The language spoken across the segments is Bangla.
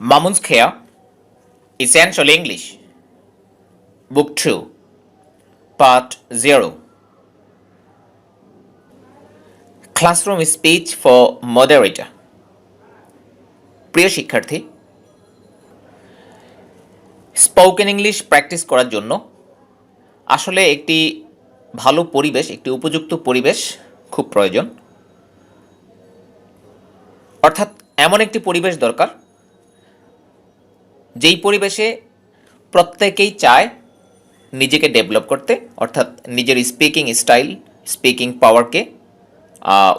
Mamun's Care, Essential English, Book 2, Part 0, Classroom Speech for Moderator. প্রিয় শিক্ষার্থী, স্পোকেন ইংলিশ প্র্যাকটিস করার জন্য আসলে একটি ভালো পরিবেশ, একটি উপযুক্ত পরিবেশ খুব প্রয়োজন। অর্থাৎ এমন একটি পরিবেশ দরকার যেই পরিবেশে প্রত্যেকেই চায় নিজেকে ডেভেলপ করতে, অর্থাৎ নিজের স্পিকিং স্টাইল, স্পিকিং পাওয়ারকে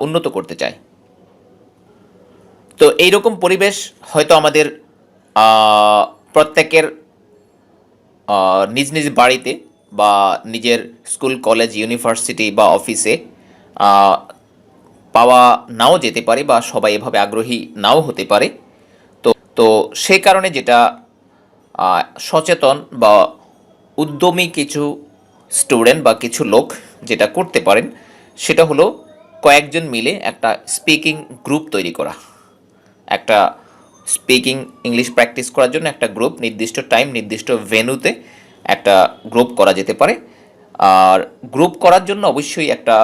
উন্নত করতে চায়। তো এইরকম পরিবেশ হয়তো আমাদের প্রত্যেকের নিজ নিজ বাড়িতে বা নিজের স্কুল, কলেজ, ইউনিভার্সিটি বা অফিসে পাওয়া নাও যেতে পারে, বা সবাই এভাবে আগ্রহী নাও হতে পারে। তো তো সেই কারণে যেটা সচেতন বা উদ্যমী কিছু স্টুডেন্ট বা কিছু লোক যেটা করতে পারেন, সেটা হলো কয়েকজন মিলে একটা স্পিকিং গ্রুপ তৈরি করা। একটা স্পিকিং ইংলিশ প্র্যাকটিস করার জন্য একটা গ্রুপ, নির্দিষ্ট টাইম, নির্দিষ্ট ভেন্যুতে একটা গ্রুপ করা যেতে পারে। আর গ্রুপ করার জন্য অবশ্যই একটা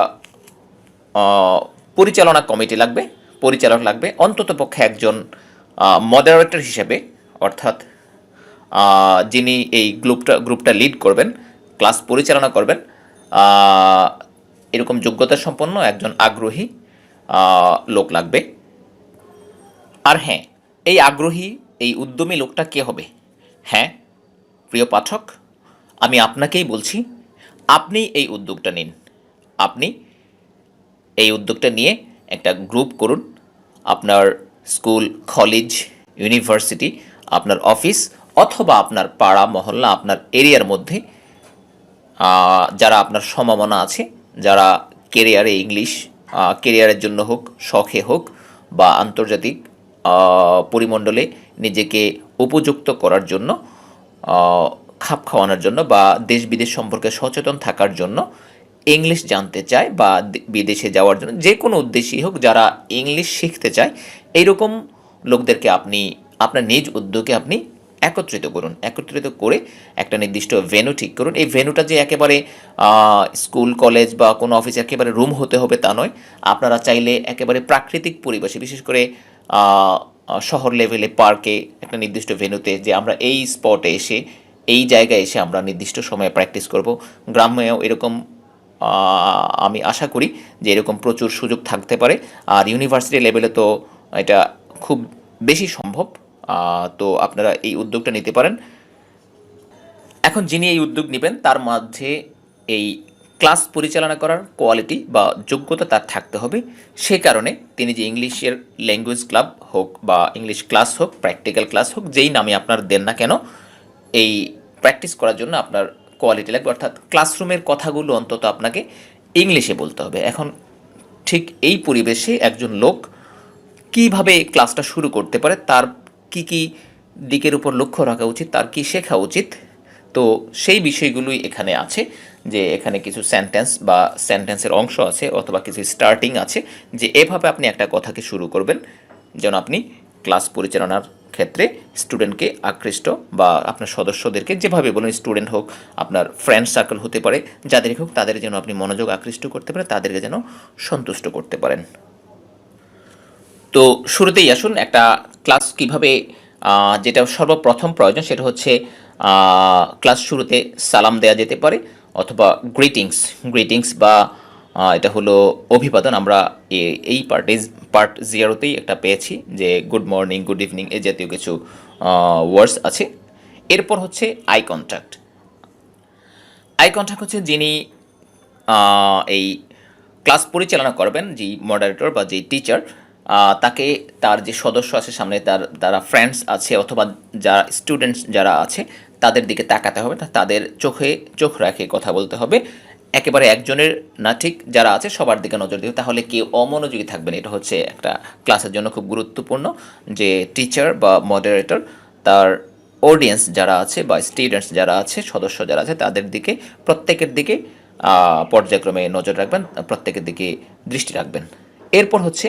পরিচালনা কমিটি লাগবে, পরিচালক লাগবে, অন্ততপক্ষে একজন মডারেটর হিসেবে, অর্থাৎ যিনি এই গ্রুপটা লিড করবেন, ক্লাস পরিচালনা করবেন, এরকম যোগ্যতা সম্পন্ন একজন আগ্রহী লোক লাগবে। আর হ্যাঁ, এই আগ্রহী, এই উদ্যমী লোকটা কে হবে? হ্যাঁ প্রিয় পাঠক, আমি আপনাকেই বলছি, আপনি এই উদ্যোগটা নিন। আপনি এই উদ্যোগটা নিয়ে একটা গ্রুপ করুন। আপনার স্কুল, কলেজ, ইউনিভার্সিটি, আপনার অফিস অথবা আপনার পাড়া মহল্লা, আপনার এরিয়ার মধ্যে যারা আপনার সম্ভাবনা আছে, যারা কেরিয়ারে ইংলিশ, কেরিয়ারের জন্য হোক, শখে হোক, বা আন্তর্জাতিক পরিমণ্ডলে নিজেকে উপযুক্ত করার জন্য, খাপ খাওয়ানোর জন্য, বা দেশ বিদেশ সম্পর্কে সচেতন থাকার জন্য, ইংলিশ জানতে চায় বা বিদেশে যাওয়ার জন্য, যে কোনো উদ্দেশ্যেই হোক, যারা ইংলিশ শিখতে চায়, এইরকম লোকদেরকে আপনি আপনার নিজ উদ্যোগে আপনি একত্রিত করুন। একত্রিত করে একটা নির্দিষ্ট ভেন্যু ঠিক করুন। এই ভেন্যুটা যে একেবারে স্কুল, কলেজ বা কোনো অফিসে একেবারে রুম হতে হবে তা নয়। আপনারা চাইলে একেবারে প্রাকৃতিক পরিবেশে, বিশেষ করে শহর লেভেলে পার্কে একটা নির্দিষ্ট ভেন্যুতে, যে আমরা এই স্পটে এসে, এই জায়গায় এসে আমরা নির্দিষ্ট সময়ে প্র্যাকটিস করব। গ্রামেও এরকম আমি আশা করি যে এরকম প্রচুর সুযোগ থাকতে পারে। আর ইউনিভার্সিটি লেভেলে তো এটা খুব বেশি সম্ভব। তো আপনারা এই উদ্যোগটা নিতে পারেন। এখন যিনি এই উদ্যোগ নেবেন তার মাঝে এই ক্লাস পরিচালনা করার কোয়ালিটি বা যোগ্যতা তার থাকতে হবে। সে কারণে তিনি যে ইংলিশের ল্যাঙ্গুয়েজ ক্লাব হোক বা ইংলিশ ক্লাস হোক, প্র্যাকটিক্যাল ক্লাস হোক, যেই নামে আপনার দেন না কেন, এই প্র্যাকটিস করার জন্য আপনার কোয়ালিটি লাগবে। অর্থাৎ ক্লাসরুমের কথাগুলো অন্তত আপনাকে ইংলিশে বলতে হবে। এখন ঠিক এই পরিবেশে একজন লোক কিভাবে ক্লাসটা শুরু করতে পারে, তার কি কি দিকের উপর লক্ষ্য রাখা উচিত, তার কি শেখা উচিত, তো সেই বিষয়গুলোই এখানে আছে। যে এখানে কিছু সেন্টেন্স বা সেন্টেন্সের অংশ আছে, অথবা কিছু স্টার্টিং আছে, যে এভাবে আপনি একটা কথাকে শুরু করবেন যেন আপনি ক্লাস পরিচালনার ক্ষেত্রে স্টুডেন্টকে আকৃষ্ট, বা আপনার সদস্যদেরকে, যেভাবে বলুন, স্টুডেন্ট হোক, আপনার ফ্রেন্ড সার্কেল হতে পারে, যাদের হোক, তাদের যেন আপনি মনোযোগ আকৃষ্ট করতে পারেন, তাদেরকে যেন সন্তুষ্ট করতে পারেন। তো শুরুতেই আসুন, একটা ক্লাস কিভাবে, যেটা সর্বপ্রথম প্রয়োজন সেটা হচ্ছে ক্লাস শুরুতে সালাম দেওয়া যেতে পারে, অথবা গ্রিটিংস বা এটা হলো অভিবাদন। আমরা এই পার্ট 0তেই একটা পেয়েছি যে গুড মর্নিং, গুড ইভিনিং, এই জাতীয় কিছু ওয়ার্ডস আছে। এরপর হচ্ছে আই কন্ট্যাক্ট। হচ্ছে যিনি এই ক্লাস পরিচালনা করবেন, যেই মডারেটর বা যেই টিচার, তাকে তার যে সদস্য আছে সামনে, যারা ফ্রেন্ডস আছে অথবা যারা স্টুডেন্টস যারা আছে, তাদের দিকে তাকাতে হবে, তাদের চোখ রেখে কথা বলতে হবে। একেবারে একজনের না, ঠিক যারা আছে সবার দিকে নজর দিতে, তাহলে কেউ অমনোযোগী থাকবেন। এটা হচ্ছে একটা ক্লাসের জন্য খুব গুরুত্বপূর্ণ, যে টিচার বা মডারেটর তার অডিয়েন্স যারা আছে বা স্টুডেন্টস যারা আছে, সদস্য যারা আছে, তাদের দিকে, প্রত্যেকের দিকে পর্যায়ক্রমে নজর রাখবেন, প্রত্যেকের দিকে দৃষ্টি রাখবেন। এরপর হচ্ছে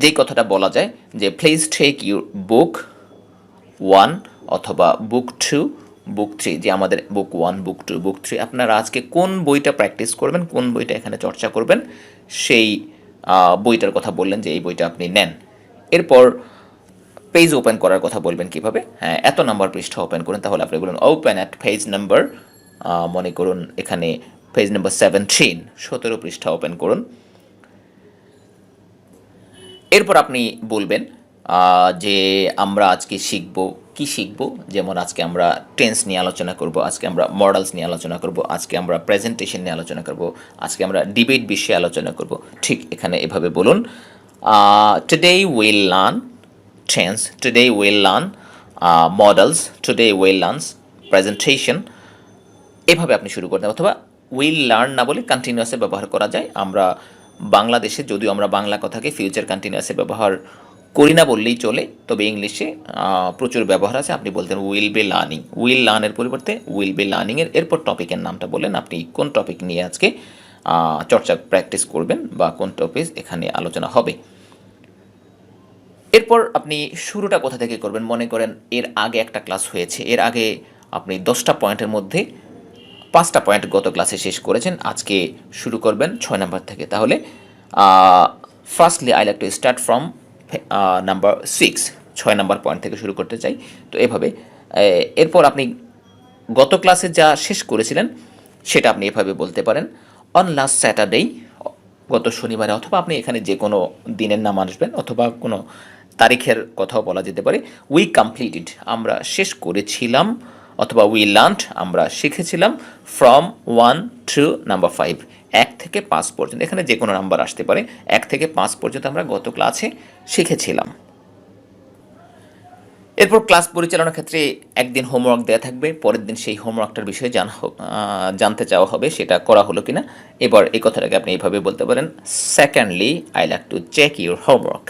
যেই কথাটা বলা যায় যে প্লিজ টেক ইউর বুক 1 অথবা বুক 2, বুক 3, যে আমাদের বুক 1, বুক 2, বুক 3, আপনারা আজকে কোন বইটা প্র্যাকটিস করবেন, কোন বইটা এখানে চর্চা করবেন, সেই বইটার কথা বললেন যে এই বইটা আপনি নেন। এরপর পেজ ওপেন করার কথা বলবেন কিভাবে, হ্যাঁ এত নাম্বার পৃষ্ঠা ওপেন করুন, তাহলে আপনি বলুন ওপেন অ্যাট পেজ নাম্বার, মনে করুন এখানে পেজ নাম্বার 17 পৃষ্ঠা ওপেন করুন। এরপর আপনি বলবেন যে আমরা আজকে শিখব, কি শিখব, যেমন আজকে আমরা টেন্স নিয়ে আলোচনা করব, আজকে আমরা মডেলস নিয়ে আলোচনা করব, আজকে আমরা প্রেজেন্টেশন নিয়ে আলোচনা করব, আজকে আমরা ডিবেট বিষয়ে আলোচনা করব। ঠিক এখানে এভাবে বলুন, today will learn tense, today will learn modals, today will learn presentation. এভাবে আপনি শুরু করতেন, অথবা উইল লার্ন না বলে কন্টিনিউয়াসে ব্যবহার করা যায়। আমরা বাংলাদেশে যদিও আমরা বাংলা কথাকে ফিউচার কন্টিনিউয়াসে ব্যবহার করি না বললেই চলে, তবে ইংলিশে প্রচুর ব্যবহার আছে। আপনি বলতেন উইল বি লার্নিং, উইল লার্নের পরিবর্তে উইল বি লার্নিংয়ের এরপর টপিকের নামটা বলেন, আপনি কোন টপিক নিয়ে আজকে চর্চা প্র্যাকটিস করবেন বা কোন টপিক এখানে আলোচনা হবে। এরপর আপনি শুরুটা কোথা থেকে করবেন, মনে করেন এর আগে একটা ক্লাস হয়েছে, এর আগে আপনি 10টা পয়েন্টের মধ্যে 5টা পয়েন্ট গত ক্লাসে শেষ করেছেন, আজকে শুরু করবেন 6 নাম্বার থেকে। তাহলে firstly I like to start from number 6, 6 number point থেকে শুরু করতে চাই। তো এভাবে এরপর আপনি গত ক্লাসে যা শেষ করেছিলেন সেটা আপনি এভাবে বলতে পারেন, অন লাস্ট স্যাটারডে, গত শনিবারে, অথবা আপনি এখানে যে কোনো দিনের নাম আসবেন, অথবা কোনো তারিখের কথাও বলা যেতে পারে। উই কমপ্লিটেড, আমরা শেষ করেছিলাম, অথবা উই লার্নড, আমরা শিখেছিলাম, ফ্রম 1 টু নাম্বার 5, 1 থেকে 5 পর্যন্ত, এখানে যে কোনো নাম্বার আসতে পারে, 1 থেকে 5 পর্যন্ত আমরা গত ক্লাসে শিখেছিলাম। এরপর ক্লাস পরিচালনার ক্ষেত্রে একদিন হোমওয়ার্ক দেওয়া থাকবে, পরের দিন সেই হোমওয়ার্কটার বিষয়ে জানতে চাওয়া হবে সেটা করা হলো কিনা। এবার এই কথাটাকে আপনি এইভাবে বলতে পারেন, secondly I like to check your homework.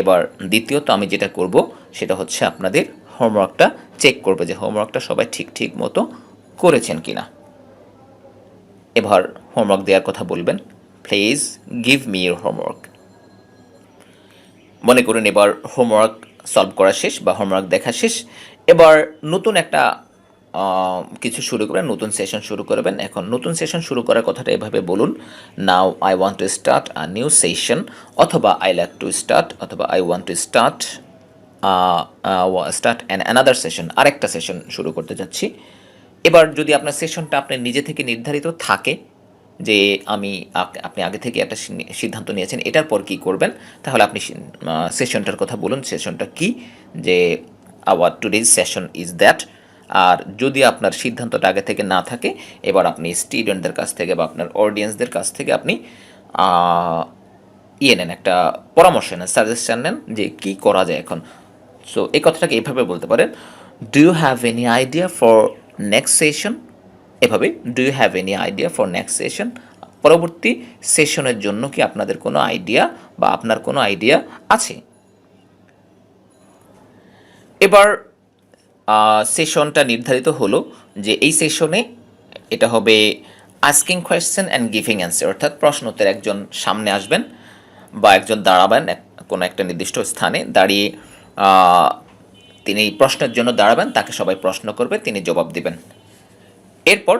এবার দ্বিতীয়ত আমি যেটা করব সেটা হচ্ছে আপনাদের হোমওয়ার্কটা চেক করবে, যে হোমওয়ার্কটা সবাই ঠিক মতো করেছেন কিনা। এবার হোমওয়ার্ক দেওয়ার কথা বলবেন, please give me your homework. মনে করুন এবার হোমওয়ার্ক সলভ করা শেষ বা হোমওয়ার্ক দেখা শেষ, এবার নতুন একটা কিছু শুরু করবেন, নতুন সেশন শুরু করবেন। এখন নতুন সেশন শুরু করার কথাটা এভাবে বলুন, now I want to start a new session, অথবা আই লাইক টু স্টার্ট, অথবা I want to start another session, আরেকটা সেশন শুরু করতে যাচ্ছি। এবার যদি আপনার সেশনটা আপনার নিজে থেকে নির্ধারিত থাকে, যে আপনি আগে থেকে একটা সিদ্ধান্ত নিয়েছেন এটার পর কী করবেন, তাহলে আপনি সেশনটার কথা বলুন, সেশনটা কি, যে our today's session is that. আর যদি আপনার সিদ্ধান্তটা আগে থেকে না থাকে, এবার আপনি স্টুডেন্টদের কাছ থেকে বা আপনার অডিয়েন্সদের কাছ থেকে আপনি নেন, একটা পরামর্শ নেন, সাজেশন নেন যে কী করা যায় এখন। সো এই কথাটাকে এইভাবে বলতে পারেন, do you have any idea for next session. এভাবে, do you have any idea for next session, পরবর্তী সেশনের জন্য কি আপনাদের কোনো আইডিয়া বা আপনার কোনো আইডিয়া আছে। এবার সেশনটা নির্ধারিত হলো যে এই সেশনে এটা হবে asking question and giving answer, অর্থাৎ প্রশ্নোত্তর, একজন সামনে আসবেন বা একজন দাঁড়াবেন কোনো একটা নির্দিষ্ট স্থানে দাঁড়িয়ে, তিনি প্রশ্নের জন্য দাঁড়াবেন, তাকে সবাই প্রশ্ন করবে, তিনি জবাব দেবেন। এরপর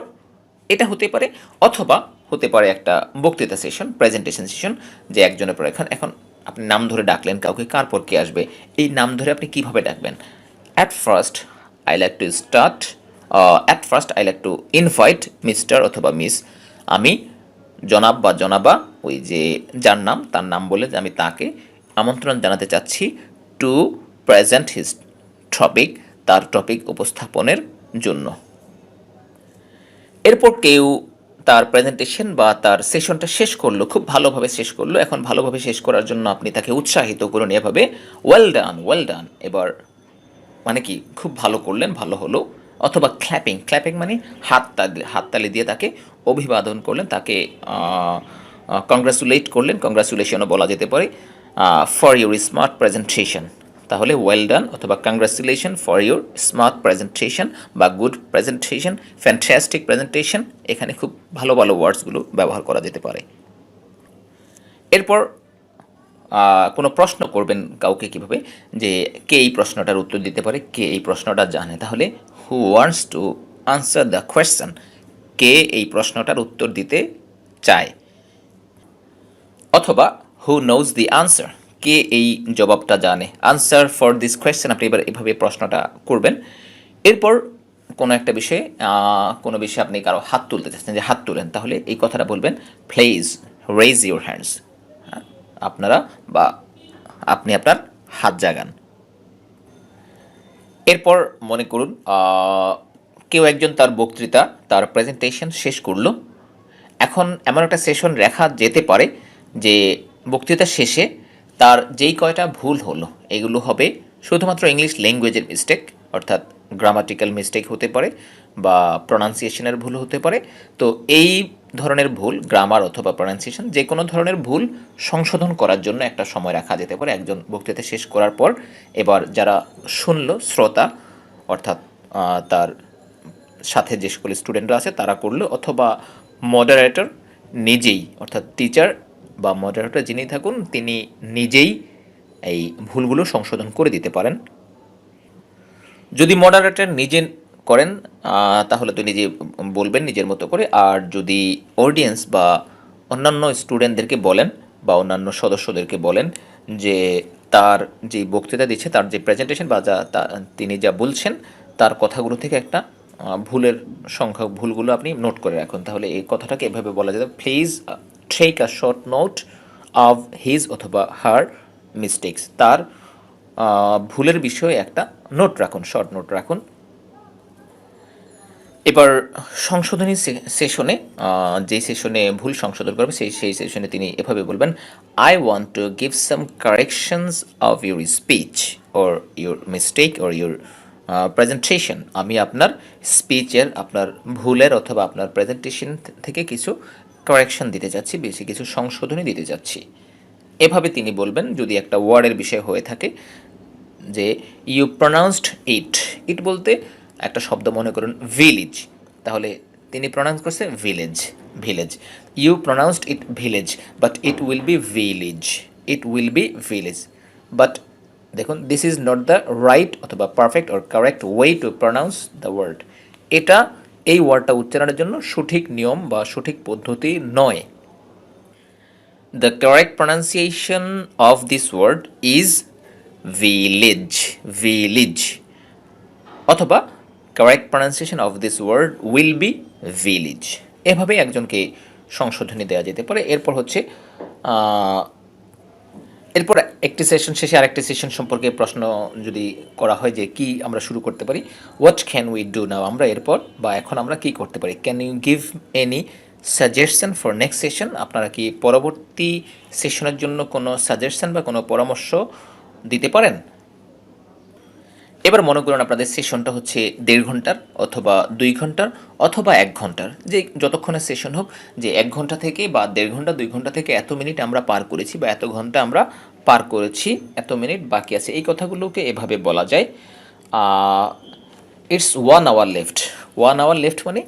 এটা হতে পারে, অথবা হতে পারে একটা বক্তৃতা সেশন, প্রেজেন্টেশন সেশন, যে একজনের পর এখন আপনি নাম ধরে ডাকলেন কাউকে, কার পর কে আসবে, এই নাম ধরে আপনি কিভাবে ডাকবেন। At first I like to invite mister অথবা মিস, আমি জনাব বা জনাবা, ওই যে যার নাম তার নাম বলে আমি তাকে আমন্ত্রণ জানাতে চাচ্ছি, টু প্রেজেন্ট হিজ টপিক, তার টপিক উপস্থাপনের জন্য। এরপর কেউ তার প্রেজেন্টেশন বা তার সেশনটা শেষ করলো, খুব ভালোভাবে শেষ করলো, এখন ভালোভাবে শেষ করার জন্য আপনি তাকে উৎসাহিত করুন এভাবে, ওয়েল ডান, ওয়েল ডান। এবার মানে কি, খুব ভালো করলেন, ভালো হলো। অথবা ক্ল্যাপিং মানে হাততালি দিয়ে তাকে অভিবাদন করলেন, তাকে কংগ্রাচুলেট করলেন, কংগ্রাচুলেশনও বলা যেতে পারে, ফর ইউর স্মার্ট প্রেজেন্টেশন। তাহলে ওয়েল ডান অথবা congratulation for your smart presentation বা গুড প্রেজেন্টেশন, ফ্যান্টাস্টিক প্রেজেন্টেশন, এখানে খুব ভালো ওয়ার্ডসগুলো ব্যবহার করা যেতে পারে। এরপর কোনো প্রশ্ন করবেন কাউকে কীভাবে, যে কে এই প্রশ্নটার উত্তর দিতে পারে, কে এই প্রশ্নটা জানে, তাহলে who wants to answer the question, কে এই প্রশ্নটার উত্তর দিতে চায়, অথবা হু নোজ দি আনসার, কে এই জবাবটা জানে, আনসার ফর দিস কোয়েশ্চেন, আপনি এবার এভাবে প্রশ্নটা করবেন। এরপর কোনো একটা বিষয়ে কোনো বিষয়ে আপনি কারো হাত তুলতে চাচ্ছেন, যে হাত তুলেন, তাহলে এই কথাটা বলবেন, প্লিজ রেইজ ইউর হ্যান্ডস, আপনারা বা আপনি আপনার হাত জাগান। এরপর মনে করুন কেউ একজন তার বক্তৃতা, তার প্রেজেন্টেশন শেষ করলো। এখন এমন একটা সেশন রাখা যেতে পারে যে বক্তৃতা শেষে তার যেই কয়টা ভুল হলো এগুলো হবে শুধুমাত্র ইংলিশ ল্যাঙ্গুয়েজের মিস্টেক, অর্থাৎ গ্রামাটিক্যাল মিস্টেক হতে পারে বা প্রনাউন্সিয়েশনের ভুল হতে পারে। তো এই ধরনের ভুল, গ্রামার অথবা প্রনাউন্সিয়েশন যে কোনো ধরনের ভুল সংশোধন করার জন্য একটা সময় রাখা যেতে পারে একজন বক্তৃতা শেষ করার পর। এবার যারা শুনলো, শ্রোতা অর্থাৎ তার সাথে যে সকল স্টুডেন্টরা আছে তারা করলো, অথবা মডারেটর নিজেই, অর্থাৎ টিচার বা মডারেটর যিনি থাকুন তিনি নিজেই এই ভুলগুলো সংশোধন করে দিতে পারেন। যদি মডারেটর নিজে করেন তাহলে তো নিজে বলবেন নিজের মতো করে, আর যদি অডিয়েন্স বা অন্যান্য স্টুডেন্টদেরকে বলেন বা অন্যান্য সদস্যদেরকে বলেন যে তার যে বক্তৃতা দিচ্ছে, তার যে প্রেজেন্টেশন বা তিনি যা বলছেন তার কথাগুলো থেকে একটা ভুলের সংখ্যক ভুলগুলো আপনি নোট করে রাখুন, তাহলে এই কথাটাকে এভাবে বলা যায়, please take a short note of his অথবা হার মিস্টেক্স, তার ভুলের বিষয়ে একটা নোট রাখুন, শর্ট নোট রাখুন। এবার সংশোধনী সেশনে, যেই সেশনে ভুল সংশোধন করবে সেই সেশনে তিনি এভাবে বলবেন, I want to give some corrections of your speech or your mistake or your presentation, আমি আপনার স্পিচের, আপনার ভুলের অথবা আপনার প্রেজেন্টেশন থেকে কিছু কারেকশন দিতে চাচ্ছি, বেশি কিছু সংশোধনী দিতে চাচ্ছি, এভাবে তিনি বলবেন। যদি একটা ওয়ার্ডের বিষয় হয়ে থাকে যে ইউ প্রনাউন্সড ইট, ইট বলতে একটা শব্দ মনে করুন ভিলেজ, তাহলে তিনি প্রনাউন্স করছে village, village, you pronounced it village but it will be village, it will be village, but দেখুন this is not the right অথবা perfect or correct way to pronounce the word, এটা এই ওয়ার্ডটা উচ্চারণের জন্য সঠিক নিয়ম বা সঠিক পদ্ধতি নয়। The correct pronunciation of this word is village, village, অথবা correct pronunciation of this word will be village, এভাবে একজনকে সংশোধনী দেওয়া যেতে পারে। এরপর হচ্ছে এরপর একটি সেশন শেষে আরেকটি সেশন সম্পর্কে প্রশ্ন যদি করা হয় যে কি আমরা শুরু করতে পারি, what can we do now, আমরা এরপর বা এখন আমরা কি করতে পারি, can you give any suggestion for next session, আপনারা কি পরবর্তী সেশনের জন্য কোনো সাজেশন বা কোনো পরামর্শ দিতে পারেন। এবার মনে করুন আপনাদের সেশনটা হচ্ছে 1.5 ঘন্টার অথবা 2 ঘন্টার অথবা 1 ঘন্টার, যে যতক্ষণের সেশন হোক, যে 1 ঘন্টা থেকে বা 1.5 ঘন্টা 2 ঘন্টা থেকে এত মিনিট আমরা পার করেছি বা এত ঘন্টা আমরা পার করেছি, এত মিনিট বাকি আছে, এই কথাগুলোকে এভাবে বলা যায়। It's 1 hour left, 1 hour left মানে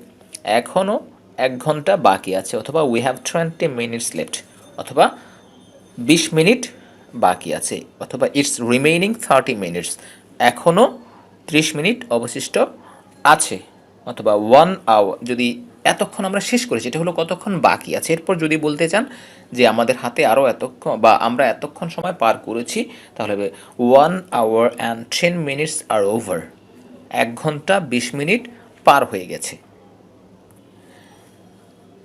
এখনও 1 ঘন্টা বাকি আছে, অথবা উই হ্যাভ 20 মিনিটস লেফট, অথবা 20 মিনিট বাকি আছে, অথবা ইটস রিমেইনিং 30 মিনিটস, এখনও 30 মিনিট অবশিষ্ট আছে, অথবা 1 আওয়ার, যদি এতক্ষণ আমরা শেষ করেছি, এটা হলো কতক্ষণ বাকি আছে। এরপর যদি বলতে চান যে আমাদের হাতে আরও এতক্ষণ বা আমরা এতক্ষণ সময় পার করেছি, তাহলে 1 hour and 10 minutes are over, 1 ঘন্টা 20 মিনিট পার হয়ে গেছে।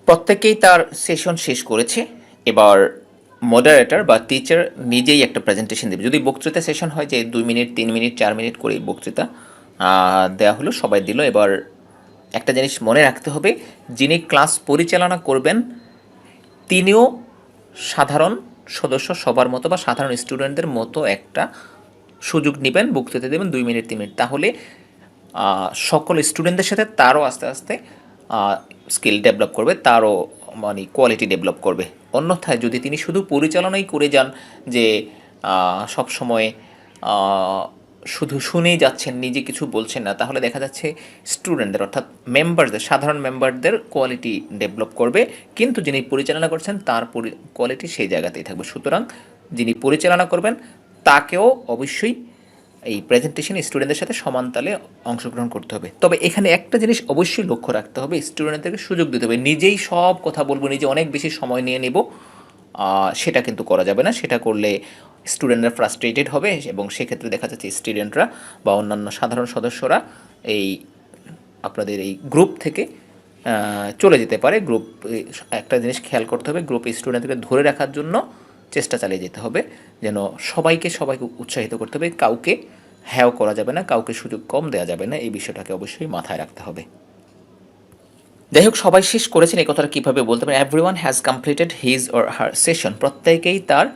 প্রত্যেকেই তার সেশন শেষ করেছে, এবার মডারেটর বা টিচার নিজেই একটা প্রেজেন্টেশন দেবে। যদি বক্তৃতা সেশন হয় যে 2 মিনিট 3 মিনিট 4 মিনিট করে বক্তৃতা দেওয়া হলো, সবাই দিল, এবার একটা জিনিস মনে রাখতে হবে, যিনি ক্লাস পরিচালনা করবেন তিনিও সাধারণ সদস্য সবার মতো বা সাধারণ স্টুডেন্টদের মতো একটা সুযোগ নেবেন, বক্তৃতা দেবেন 2 মিনিট 3 মিনিট, তাহলে সকল স্টুডেন্টদের সাথে তারও আস্তে আস্তে স্কিল ডেভেলপ করবে, তারও মানে কোয়ালিটি ডেভেলপ করবে। অন্যথায় যদি তিনি শুধু পরিচালনাই করে যান, যে সব সময় শুধু শুনেই যাচ্ছেন, নিজে কিছু বলছেন না, তাহলে দেখা যাচ্ছে স্টুডেন্টদের অর্থাৎ মেম্বারদের, সাধারণ মেম্বারদের কোয়ালিটি ডেভেলপ করবে, কিন্তু যিনি পরিচালনা করছেন তার কোয়ালিটি সেই জায়গাতেই থাকবে। সুতরাং যিনি পরিচালনা করবেন তাকেও অবশ্যই এই প্রেজেন্টেশন স্টুডেন্টদের সাথে সমান তালে অংশগ্রহণ করতে হবে। তবে এখানে একটা জিনিস অবশ্যই লক্ষ্য রাখতে হবে, স্টুডেন্টদেরকে সুযোগ দিতে হবে। নিজেই সব কথা বলবো, নিজে অনেক বেশি সময় নিয়ে নেব, সেটা কিন্তু করা যাবে না। সেটা করলে স্টুডেন্টরা ফ্রাস্ট্রেটেড হবে এবং সেক্ষেত্রে দেখা যাচ্ছে স্টুডেন্টরা বা অন্যান্য সাধারণ সদস্যরা এই আপনাদের এই গ্রুপ থেকে চলে যেতে পারে। একটা জিনিস খেয়াল করতে হবে, গ্রুপে স্টুডেন্টদেরকে ধরে রাখার জন্য চেষ্টা চালিয়ে যেতে হবে, যেন সবাইকে উৎসাহিত করতে হবে। কাউকে হ্যাও করা যাবে না, কাউকে সুযোগ কম দেওয়া যাবে না, এই বিষয়টাকে অবশ্যই মাথায় রাখতে হবে। যাই হোক, সবাই শেষ করেছেন এই কথাটা কীভাবে বলতে পারেন? Everyone has completed his or her session. প্রত্যেকেই তার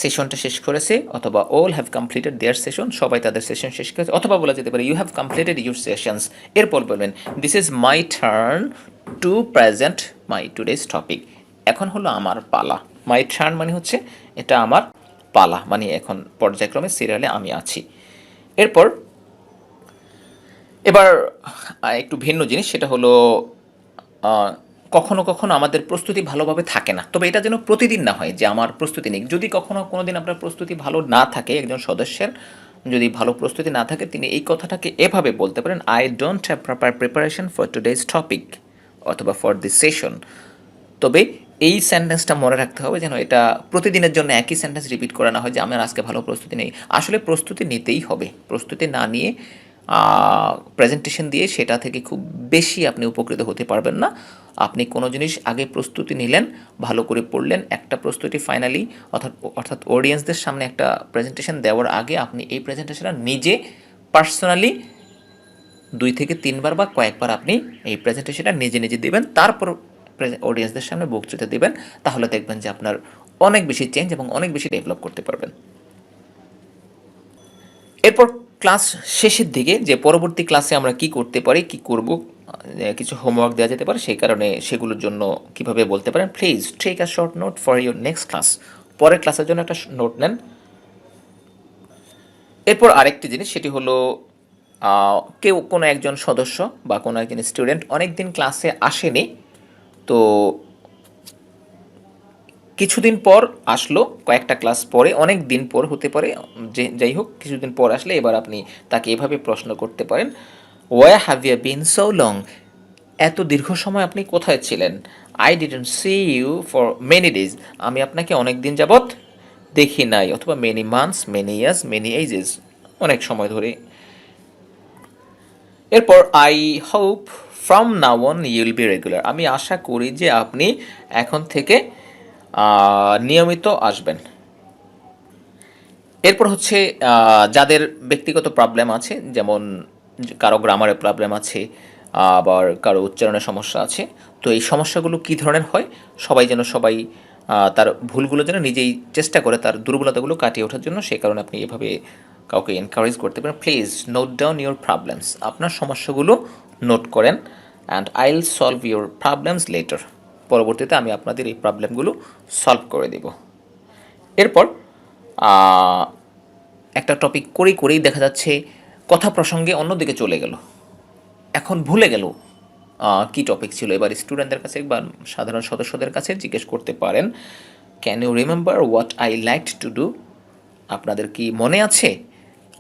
সেশনটা শেষ করেছে, অথবা all have completed their session, সবাই তাদের সেশন শেষ করেছে। অথবা বলা যেতে পারে you have completed your sessions. এরপর বলবেন this is my turn to present my today's topic. এখন হলো আমার পালা। মাই টার্ন মানে হচ্ছে এটা আমার পালা, মানে এখন পর্যায়ক্রমে সিরিয়ালে আমি আছি। এবার একটু ভিন্ন জিনিস, সেটা হলো কখনো কখনো আমাদের প্রস্তুতি ভালোভাবে থাকে না। তবে এটা যেন প্রতিদিন না হয় যে আমার প্রস্তুতি নেই। যদি কখনো কোনো দিন আপনার প্রস্তুতি ভালো না থাকে, একজন সদস্যের যদি ভালো প্রস্তুতি না থাকে, তিনি এই কথাটাকে এভাবে বলতে পারেন, I don't have proper preparation for today's topic অথবা ফর দিস সেশন। তবে এই সেন্টেন্সটা মনে রাখতে হবে যেন এটা প্রতিদিনের জন্য একই সেন্টেন্স রিপিট করা না হয় যে আমার আজকে ভালো প্রস্তুতি নেই। আসলে প্রস্তুতি নিতেই হবে। প্রস্তুতি না নিয়ে প্রেজেন্টেশন দিয়ে সেটা থেকে খুব বেশি আপনি উপকৃত হতে পারবেন না। আপনি কোনো জিনিস আগে প্রস্তুতি নিলেন, ভালো করে পড়লেন, একটা প্রস্তুতি ফাইনালি অর্থাৎ অডিয়েন্সদের সামনে একটা প্রেজেন্টেশন দেওয়ার আগে আপনি এই প্রেজেন্টেশনটা নিজে পার্সোনালি 2 থেকে 3 বার বা কয়েকবার আপনি এই প্রেজেন্টেশনটা নিজে নিজে দেবেন, তারপর অডিয়েন্সদের সামনে বক্তৃতা দেবেন। তাহলে দেখবেন যে আপনার অনেক বেশি চেঞ্জ এবং অনেক বেশি ডেভেলপ করতে পারবেন। এরপর ক্লাস শেষের দিকে যে পরবর্তী ক্লাসে আমরা কি করতে পারি, কি করব, কিছু হোমওয়ার্ক দেওয়া যেতে পারে, সেই কারণে সেগুলোর জন্য কিভাবে বলতে পারেন, please take a short note for your next class. পরের ক্লাসের জন্য একটা নোট নেন। এরপর আরেকটি জিনিস, সেটি হলো কেউ কোনো একজন সদস্য বা কোনো একজন স্টুডেন্ট অনেক দিন ক্লাসে আসেনি, তো কিছুদিন পর আসলো, কয়েকটা ক্লাস পরে, অনেক দিন পর হতে পারে, যে যাই হোক কিছুদিন পর আসলে এবার আপনি তাকে এভাবে প্রশ্ন করতে পারেন, why have you been so long? এত দীর্ঘ সময় আপনি কোথায় ছিলেন? I didn't see you for many days. আমি আপনাকে অনেক দিন যাবৎ দেখি নাই, অথবা many months, many years, many ages, অনেক সময় ধরে। এরপর I hope from now on you'll be regular. আমি আশা করি যে আপনি এখন থেকে নিয়মিত আসবেন। এরপর হচ্ছে যাদের ব্যক্তিগত প্রবলেম আছে, যেমন কারো গ্রামারের প্রবলেম আছে, আবার কারো উচ্চারণের সমস্যা আছে, তো এই সমস্যাগুলো কী ধরনের হয়, সবাই তার ভুলগুলো যেন নিজেই চেষ্টা করে তার দুর্বলতাগুলো কাটিয়ে ওঠার জন্য, সেই কারণে আপনি এভাবে কাউকে এনকারেজ করতে পারেন, please note down your problems. আপনার সমস্যাগুলো নোট করেন, and I will solve your problems letter. পরবর্তীতে আমি আপনাদের এই প্রবলেমগুলো সলভ করে দেব। এরপর একটা টপিক করেই দেখা যাচ্ছে কথা প্রসঙ্গে অন্যদিকে চলে গেল, এখন ভুলে গেল কি টপিক ছিল। এবার স্টুডেন্টদের কাছে বা সাধারণ সদস্যদের কাছে জিজ্ঞেস করতে পারেন, can you remember what I liked to do? আপনাদের কি মনে আছে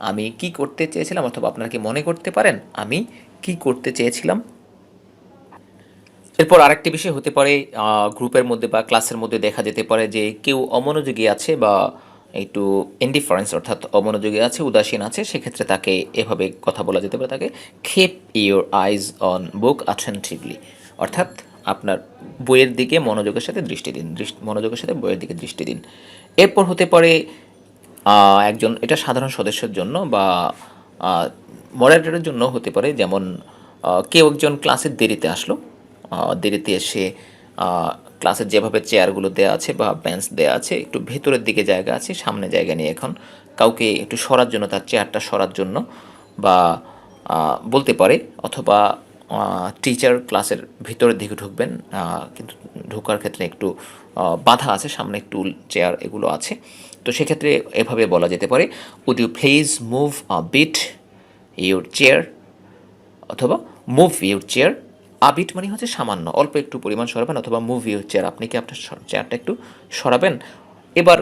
আমি কি করতে চেয়েছিলাম, অথবা আপনারা কি মনে করতে পারেন আমি কি করতে চেয়েছিলাম? এরপর আরেকটি বিষয় হতে পারে, গ্রুপের মধ্যে বা ক্লাসের মধ্যে দেখা যেতে পারে যে কেউ অমনোযোগী আছে বা একটু ইনডিফারেন্স অর্থাৎ অমনোযোগী আছে, উদাসীন আছে, সেক্ষেত্রে তাকে এভাবে কথা বলা যেতে পারে, তাকে keep your eyes on book attentively, অর্থাৎ আপনার বইয়ের দিকে মনোযোগের সাথে বইয়ের দিকে দৃষ্টি দিন। এরপর হতে পারে একজন, এটা সাধারণ সদস্যের জন্য বা মডারেটরের জন্য হতে পারে, যেমন কেউ একজন ক্লাসে দেরিতে আসলো, দেরিতে এসে ক্লাসের যেভাবে চেয়ারগুলো দেওয়া আছে বা বেঞ্চ দেওয়া আছে, একটু ভেতরের দিকে জায়গা আছে, সামনে জায়গা নেই, এখন কাউকে একটু সরার জন্য, তার চেয়ারটা সরার জন্য বা বলতে পারে, অথবা টিচার ক্লাসের ভিতরের দিকে ঢুকবেন, কিন্তু ঢোকার ক্ষেত্রে একটু বাধা আছে, সামনে টুল চেয়ার এগুলো আছে, তো সেক্ষেত্রে এভাবে বলা যেতে পারে, would you please move a bit your chair, অথবা মুভ ইউর চেয়ার। আবিট মানে হচ্ছে সামান্য, অল্প একটু পরিমাণ সরাবেন, অথবা মুভ ইউর চেয়ার, আপনি কি আপনার চেয়ারটা একটু সরাবেন। এবার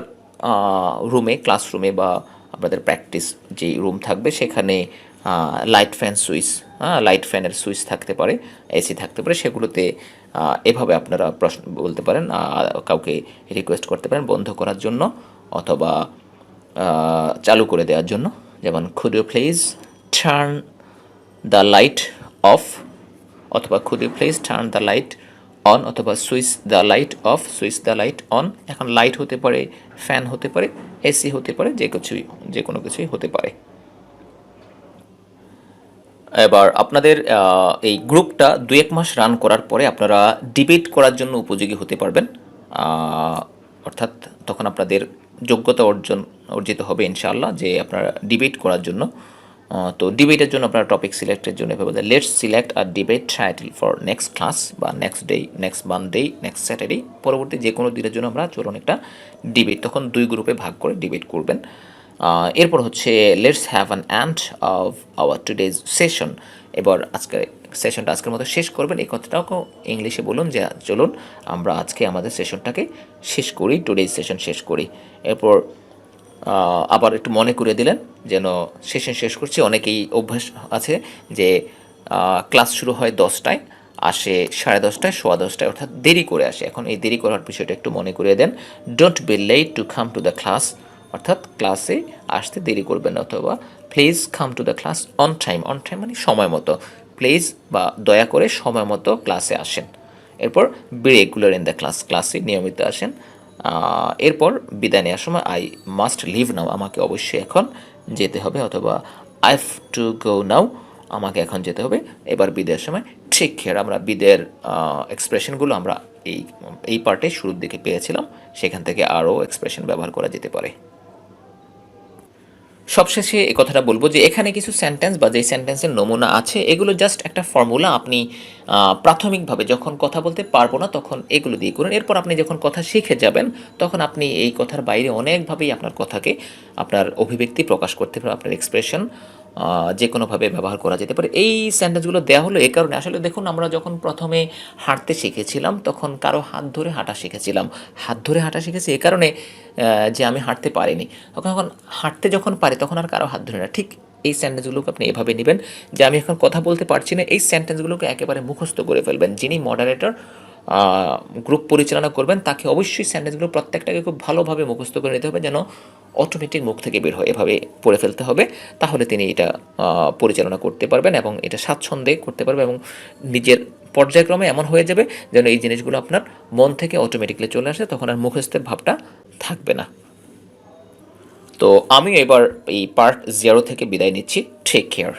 রুমে, ক্লাসরুমে বা আপনাদের প্র্যাকটিস যে রুম থাকবে সেখানে লাইট ফ্যান সুইচ, লাইট ফ্যানের সুইচ থাকতে পারে, এসি থাকতে পারে, সেগুলোতে এভাবে আপনারা প্রশ্ন বলতে পারেন, কাউকে রিকোয়েস্ট করতে পারেন বন্ধ করার জন্য অথবা চালু করে দেওয়ার জন্য। যেমন could you please turn the light off, অথবা could you please turn the light on, অথবা switch the light off, switch the light on. এখন লাইট হতে পারে, ফ্যান হতে পারে, এসি হতে পারে, যে কোনো কিছুই হতে পারে। এবার আপনাদের এই গ্রুপটা 2-1 মাস রান করার পরে আপনারা ডিবেট করার জন্য উপযোগী হতে পারবেন, অর্থাৎ তখন আপনাদের যোগ্যতা অর্জিত হবে ইনশাআল্লাহ যে আপনারা ডিবেট করার জন্য। তো ডিবেটের জন্য আপনারা টপিক সিলেক্টের জন্য এভাবে let's select our debate title for next class বা next day, next Monday, next Saturday, পরবর্তী যে কোনো দিনের জন্য আমরা চলুন একটা ডিবেট, তখন 2 গ্রুপে ভাগ করে ডিবেট করবেন। এরপর হচ্ছে let's have an end of our today's session. এবার সেশনটা আজকের মতো শেষ করবেন, এই কথাটাও ইংলিশে বলুন যে চলুন আমরা আজকে আমাদের সেশনটাকে শেষ করি, টুডেজ সেশন শেষ করি। এরপর আবার একটু মনে করে দিলেন যেন সেশন শেষ করছি। অনেকেই অভ্যাস আছে যে ক্লাস শুরু হয় 10টায়, আসে 10:30টায়, 10:15টায়, অর্থাৎ দেরি করে আসে। এখন এই দেরি করার বিষয়টা একটু মনে করিয়ে দেন। Don't be late to come to the class, অর্থাৎ ক্লাসে আসতে দেরি করবেন না, অথবা please come to the class on time, on time মানে সময় মতো, প্লিজ বা দয়া করে সময় মতো ক্লাসে আসেন। এরপর be regular in the class, ক্লাসে নিয়মিত আসেন। এরপর বিদায় নেওয়ার সময় আই মাস্ট লিভ নাও, আমাকে অবশ্যই এখন যেতে হবে, অথবা আই হ্যাভ টু গো নাও, আমাকে এখন যেতে হবে। এবার বিদায়ের সময় টেক কেয়ার, আমরা বিদায়ের এক্সপ্রেশনগুলো আমরা এই পার্টে শুরুর দিকে পেয়েছিলাম, সেখান থেকে আরও এক্সপ্রেশন ব্যবহার করা যেতে পারে। সবশেষে এই কথাটা বলবো যে এখানে কিছু সেন্টেন্স বা যেই সেন্টেন্সের নমুনা আছে এগুলো জাস্ট একটা ফর্মুলা, আপনি প্রাথমিকভাবে যখন কথা বলতে পারবো না তখন এগুলো দিয়ে করুন। এরপর আপনি যখন কথা শিখে যাবেন তখন আপনি এই কথার বাইরে অনেকভাবেই আপনার কথাকে, আপনার অভিব্যক্তি প্রকাশ করতে পারেন, আপনার এক্সপ্রেশন যে কোনোভাবে ব্যবহার করা যেতে পারে। এই সেন্টেন্সগুলো দেওয়া হলো এই কারণে, আসলে দেখুন আমরা যখন প্রথমে হাঁটতে শিখেছিলাম তখন কারো হাত ধরে হাঁটা শিখেছিলাম, হাত ধরে হাঁটা শিখেছি এ কারণে যে আমি হাঁটতে পারিনি, তখন হাঁটতে যখন পারি তখন আর কারো হাত ধরে না। ঠিক এই সেন্টেন্সগুলোকে আপনি এভাবে নেবেন যে আমি এখন কথা বলতে পারছি না, এই সেন্টেন্সগুলোকে একেবারে মুখস্থ করে ফেলবেন। যিনি মডারেটর গ্রুপ পরিচালনা করবেন তাকে অবশ্যই সেন্টেন্সগুলো প্রত্যেকটাকে খুব ভালোভাবে মুখস্থ করে নিতে হবে, যেন অটোমেটিক মুখ থেকে বের হয়, এভাবে পড়ে ফেলতে হবে। তাহলে তিনি এটা পরিচালনা করতে পারবেন এবং এটা স্বাচ্ছন্দ্যে করতে পারবেন এবং নিজের পর্যায়ক্রমে এমন হয়ে যাবে যেন এই জিনিসগুলো আপনার মন থেকে অটোমেটিকলি চলে আসে, তখন আর মুখস্থের ভাবটা থাকবে না। তো আমি এবার এই পার্ট 0 থেকে বিদায় নিচ্ছি। Take care.